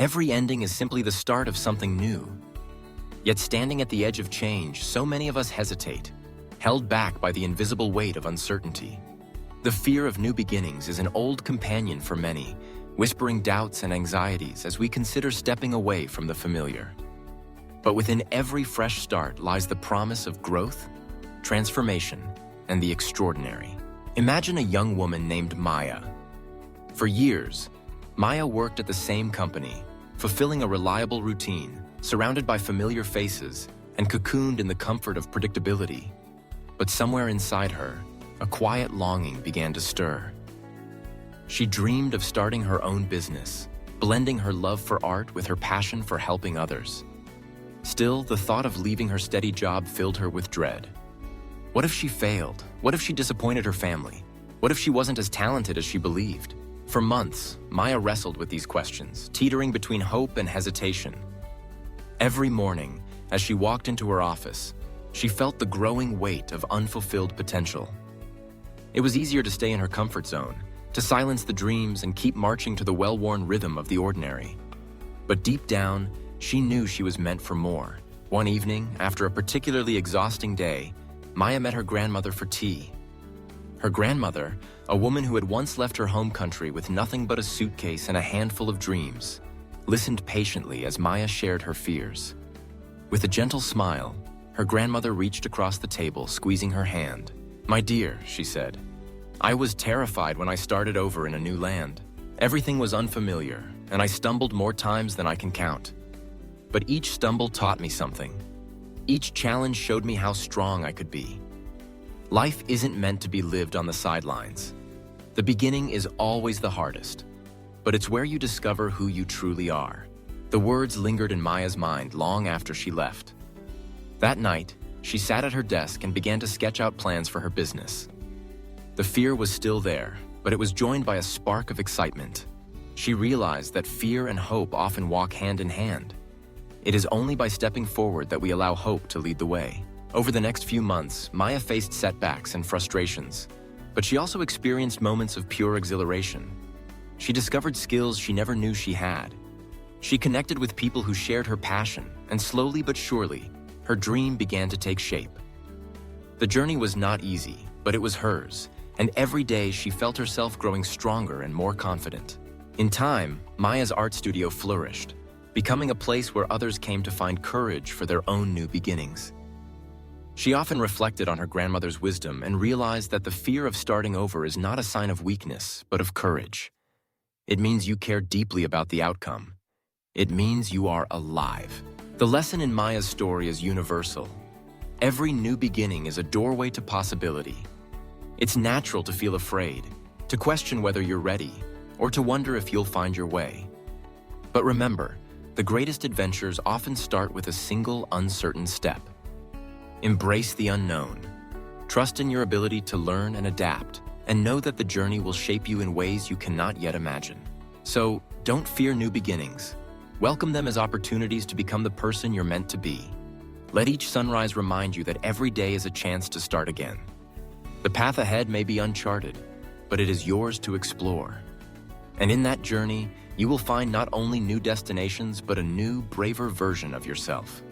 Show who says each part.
Speaker 1: Every ending is simply the start of something new. Yet standing at the edge of change, so many of us hesitate, held back by the invisible weight of uncertainty. The fear of new beginnings is an old companion for many, whispering doubts and anxieties as we consider stepping away from the familiar. But within every fresh start lies the promise of growth, transformation, and the extraordinary. Imagine a young woman named Maya. For years, Maya worked at the same company, fulfilling a reliable routine, surrounded by familiar faces, and cocooned in the comfort of predictability. But somewhere inside her, a quiet longing began to stir. She dreamed of starting her own business, blending her love for art with her passion for helping others. Still, the thought of leaving her steady job filled her with dread. What if she failed? What if she disappointed her family? What if she wasn't as talented as she believed? For months, Maya wrestled with these questions, teetering between hope and hesitation. Every morning, as she walked into her office, she felt the growing weight of unfulfilled potential. It was easier to stay in her comfort zone, to silence the dreams and keep marching to the well-worn rhythm of the ordinary. But deep down, she knew she was meant for more. One evening, after a particularly exhausting day, Maya met her grandmother for tea. Her grandmother, a woman who had once left her home country with nothing but a suitcase and a handful of dreams, listened patiently as Maya shared her fears. With a gentle smile, her grandmother reached across the table, squeezing her hand. "My dear," she said, "I was terrified when I started over in a new land. Everything was unfamiliar, and I stumbled more times than I can count. But each stumble taught me something. Each challenge showed me how strong I could be. Life isn't meant to be lived on the sidelines. The beginning is always the hardest, but it's where you discover who you truly are." The words lingered in Maya's mind long after she left. That night, she sat at her desk and began to sketch out plans for her business. The fear was still there, but it was joined by a spark of excitement. She realized that fear and hope often walk hand in hand. It is only by stepping forward that we allow hope to lead the way. Over the next few months, Maya faced setbacks and frustrations, but she also experienced moments of pure exhilaration. She discovered skills she never knew she had. She connected with people who shared her passion, and slowly but surely, her dream began to take shape. The journey was not easy, but it was hers, and every day she felt herself growing stronger and more confident. In time, Maya's art studio flourished, becoming a place where others came to find courage for their own new beginnings. She often reflected on her grandmother's wisdom and realized that the fear of starting over is not a sign of weakness, but of courage. It means you care deeply about the outcome. It means you are alive. The lesson in Maya's story is universal. Every new beginning is a doorway to possibility. It's natural to feel afraid, to question whether you're ready, or to wonder if you'll find your way. But remember, the greatest adventures often start with a single uncertain step. Embrace the unknown. Trust in your ability to learn and adapt, and know that the journey will shape you in ways you cannot yet imagine. So, don't fear new beginnings. Welcome them as opportunities to become the person you're meant to be. Let each sunrise remind you that every day is a chance to start again. The path ahead may be uncharted, but it is yours to explore. And in that journey, you will find not only new destinations, but a new, braver version of yourself.